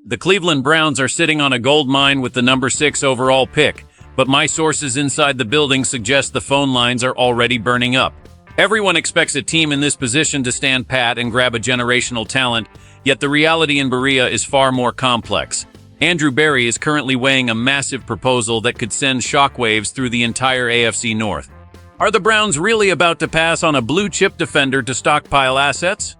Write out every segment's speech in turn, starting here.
The Cleveland Browns are sitting on a gold mine with the number 6 overall pick, but my sources inside the building suggest the phone lines are already burning up. Everyone expects a team in this position to stand pat and grab a generational talent, yet the reality in Berea is far more complex. Andrew Berry is currently weighing a massive proposal that could send shockwaves through the entire AFC North. Are the Browns really about to pass on a blue-chip defender to stockpile assets?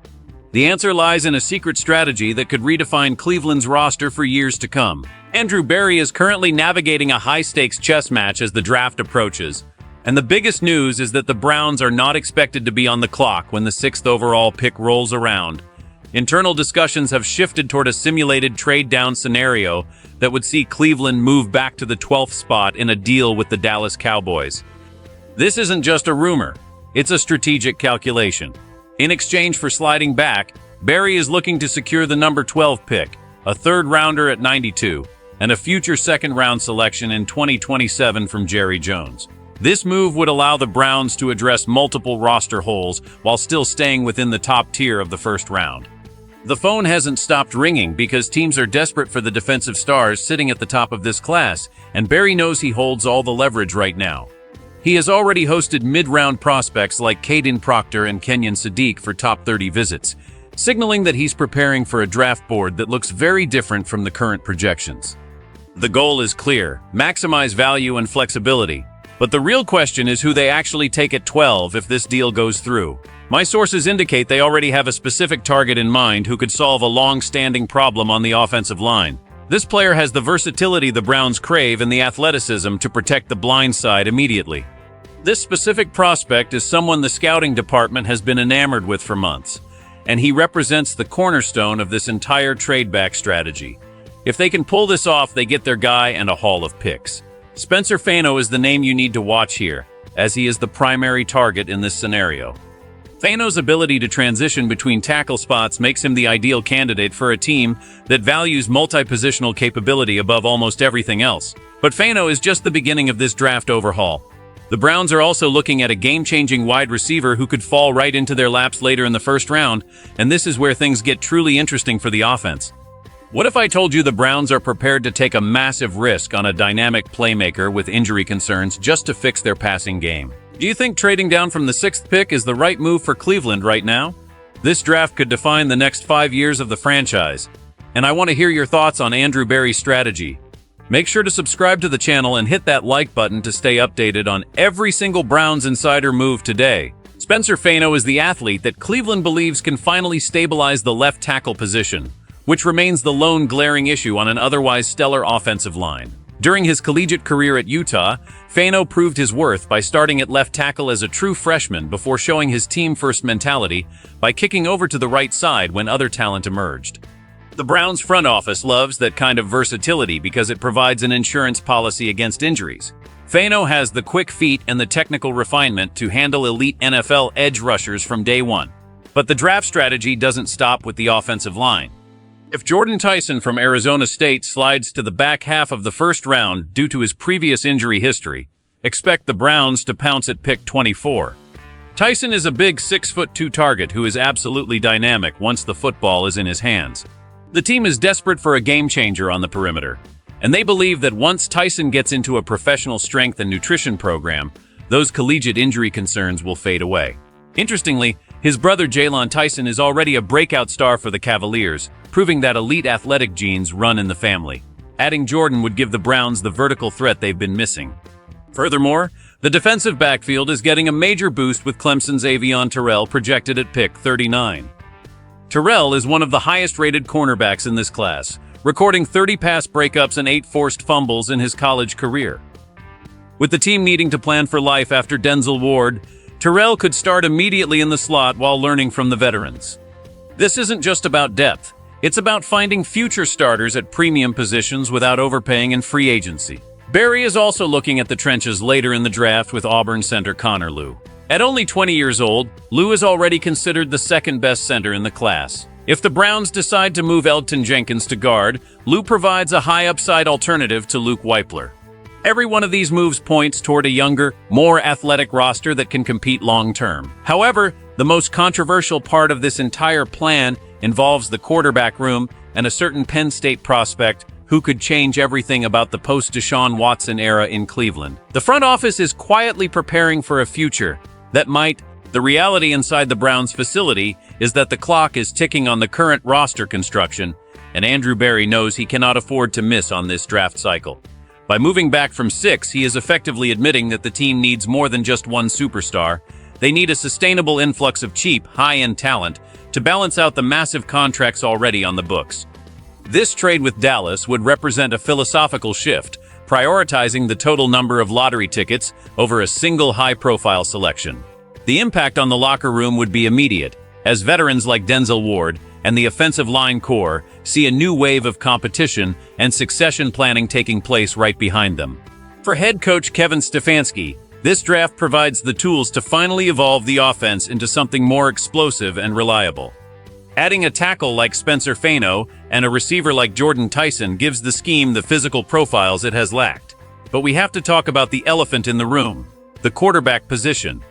The answer lies in a secret strategy that could redefine Cleveland's roster for years to come. Andrew Berry is currently navigating a high-stakes chess match as the draft approaches, and the biggest news is that the Browns are not expected to be on the clock when the 6th overall pick rolls around. Internal discussions have shifted toward a simulated trade-down scenario that would see Cleveland move back to the 12th spot in a deal with the Dallas Cowboys. This isn't just a rumor, it's a strategic calculation. In exchange for sliding back, Berry is looking to secure the number 12 pick, a third-rounder at 92, and a future second-round selection in 2027 from Jerry Jones. This move would allow the Browns to address multiple roster holes while still staying within the top tier of the first round. The phone hasn't stopped ringing because teams are desperate for the defensive stars sitting at the top of this class, and Berry knows he holds all the leverage right now. He has already hosted mid-round prospects like Caden Proctor and Kenyon Sadiq for top 30 visits, signaling that he's preparing for a draft board that looks very different from the current projections. The goal is clear: maximize value and flexibility. But the real question is who they actually take at 12 if this deal goes through. My sources indicate they already have a specific target in mind who could solve a long-standing problem on the offensive line. This player has the versatility the Browns crave and the athleticism to protect the blind side immediately. This specific prospect is someone the scouting department has been enamored with for months, and he represents the cornerstone of this entire trade-back strategy. If they can pull this off, they get their guy and a haul of picks. Spencer Fano is the name you need to watch here, as he is the primary target in this scenario. Fano's ability to transition between tackle spots makes him the ideal candidate for a team that values multi-positional capability above almost everything else. But Fano is just the beginning of this draft overhaul. The Browns are also looking at a game-changing wide receiver who could fall right into their laps later in the first round, and this is where things get truly interesting for the offense. What if I told you the Browns are prepared to take a massive risk on a dynamic playmaker with injury concerns just to fix their passing game? Do you think trading down from the 6th pick is the right move for Cleveland right now? This draft could define the next 5 years of the franchise, and I want to hear your thoughts on Andrew Berry's strategy. Make sure to subscribe to the channel and hit that like button to stay updated on every single Browns insider move today. Spencer Fano is the athlete that Cleveland believes can finally stabilize the left tackle position, which remains the lone glaring issue on an otherwise stellar offensive line. During his collegiate career at Utah, Fano proved his worth by starting at left tackle as a true freshman before showing his team-first mentality by kicking over to the right side when other talent emerged. The Browns front office loves that kind of versatility because it provides an insurance policy against injuries. Fano has the quick feet and the technical refinement to handle elite NFL edge rushers from day one. But the draft strategy doesn't stop with the offensive line. If Jordan Tyson from Arizona State slides to the back half of the first round due to his previous injury history, expect the Browns to pounce at pick 24. Tyson is a big 6'2" target who is absolutely dynamic once the football is in his hands. The team is desperate for a game-changer on the perimeter, and they believe that once Tyson gets into a professional strength and nutrition program, those collegiate injury concerns will fade away. Interestingly, his brother Jalen Tyson is already a breakout star for the Cavaliers, proving that elite athletic genes run in the family. Adding Jordan would give the Browns the vertical threat they've been missing. Furthermore, the defensive backfield is getting a major boost with Clemson's Avion Terrell projected at pick 39. Terrell is one of the highest-rated cornerbacks in this class, recording 30 pass breakups and 8 forced fumbles in his college career. With the team needing to plan for life after Denzel Ward, Terrell could start immediately in the slot while learning from the veterans. This isn't just about depth. It's about finding future starters at premium positions without overpaying in free agency. Berry is also looking at the trenches later in the draft with Auburn center Connor Lew. At only 20 years old, Lew is already considered the second-best center in the class. If the Browns decide to move Elgton Jenkins to guard, Lew provides a high-upside alternative to Luke Weipler. Every one of these moves points toward a younger, more athletic roster that can compete long-term. However, the most controversial part of this entire plan involves the quarterback room and a certain Penn State prospect who could change everything about the post-Deshaun Watson era in Cleveland. The front office is quietly preparing for a future that might. The reality inside the Browns facility is that the clock is ticking on the current roster construction, and Andrew Berry knows he cannot afford to miss on this draft cycle. By moving back from 6, he is effectively admitting that the team needs more than just one superstar. They need a sustainable influx of cheap, high-end talent to balance out the massive contracts already on the books. This trade with Dallas would represent a philosophical shift, prioritizing the total number of lottery tickets over a single high-profile selection. The impact on the locker room would be immediate, as veterans like Denzel Ward and the offensive line core see a new wave of competition and succession planning taking place right behind them. For head coach Kevin Stefanski, this draft provides the tools to finally evolve the offense into something more explosive and reliable. Adding a tackle like Spencer Fano and a receiver like Jordan Tyson gives the scheme the physical profiles it has lacked. But we have to talk about the elephant in the room, the quarterback position.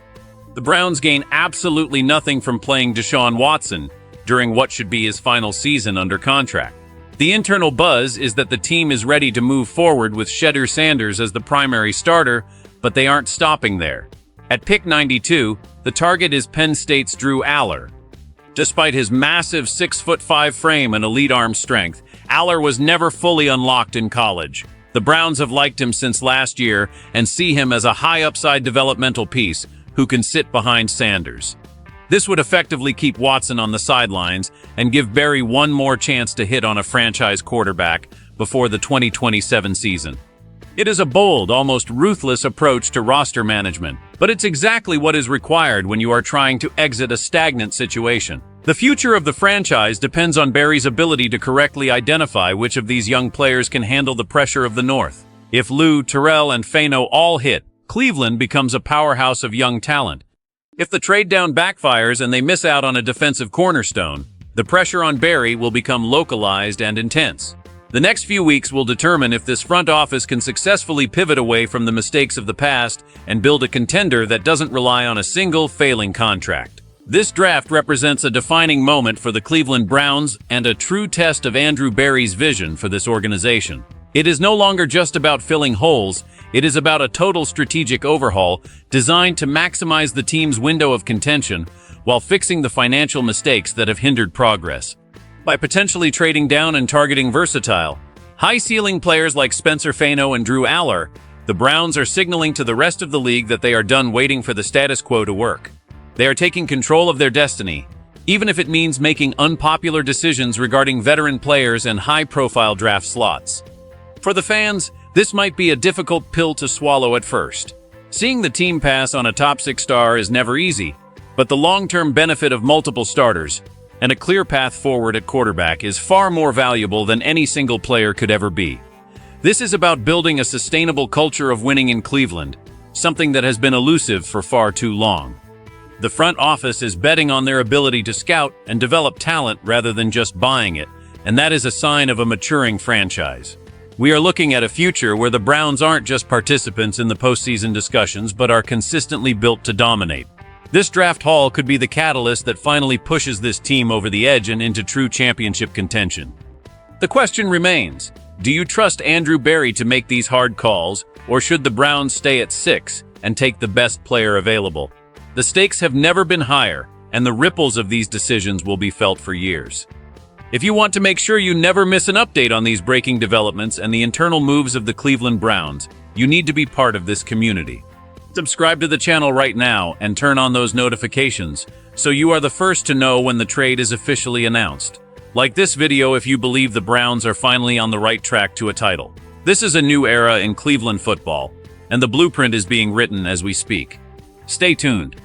The Browns gain absolutely nothing from playing Deshaun Watson during what should be his final season under contract. The internal buzz is that the team is ready to move forward with Shedeur Sanders as the primary starter, but they aren't stopping there. At pick 92, the target is Penn State's Drew Aller. Despite his massive 6'5" frame and elite arm strength, Aller was never fully unlocked in college. The Browns have liked him since last year and see him as a high-upside developmental piece who can sit behind Sanders. This would effectively keep Watson on the sidelines and give Berry one more chance to hit on a franchise quarterback before the 2027 season. It is a bold, almost ruthless approach to roster management, but it's exactly what is required when you are trying to exit a stagnant situation. The future of the franchise depends on Berry's ability to correctly identify which of these young players can handle the pressure of the North. If Lou, Terrell, and Fano all hit, Cleveland becomes a powerhouse of young talent. If the trade down backfires and they miss out on a defensive cornerstone, the pressure on Berry will become localized and intense. The next few weeks will determine if this front office can successfully pivot away from the mistakes of the past and build a contender that doesn't rely on a single failing contract. This draft represents a defining moment for the Cleveland Browns and a true test of Andrew Berry's vision for this organization. It is no longer just about filling holes, it is about a total strategic overhaul designed to maximize the team's window of contention while fixing the financial mistakes that have hindered progress. By potentially trading down and targeting versatile, high-ceiling players like Spencer Fano and Drew Aller, the Browns are signaling to the rest of the league that they are done waiting for the status quo to work. They are taking control of their destiny, even if it means making unpopular decisions regarding veteran players and high-profile draft slots. For the fans, this might be a difficult pill to swallow at first. Seeing the team pass on a top 6 star is never easy, but the long-term benefit of multiple starters and a clear path forward at quarterback is far more valuable than any single player could ever be. This is about building a sustainable culture of winning in Cleveland, something that has been elusive for far too long. The front office is betting on their ability to scout and develop talent rather than just buying it, and that is a sign of a maturing franchise. We are looking at a future where the Browns aren't just participants in the postseason discussions but are consistently built to dominate. This draft haul could be the catalyst that finally pushes this team over the edge and into true championship contention. The question remains, do you trust Andrew Berry to make these hard calls, or should the Browns stay at 6 and take the best player available? The stakes have never been higher, and the ripples of these decisions will be felt for years. If you want to make sure you never miss an update on these breaking developments and the internal moves of the Cleveland Browns, you need to be part of this community. Subscribe to the channel right now and turn on those notifications so you are the first to know when the trade is officially announced. Like this video if you believe the Browns are finally on the right track to a title. This is a new era in Cleveland football, and the blueprint is being written as we speak. Stay tuned,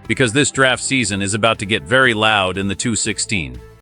because this draft season is about to get very loud in the 216.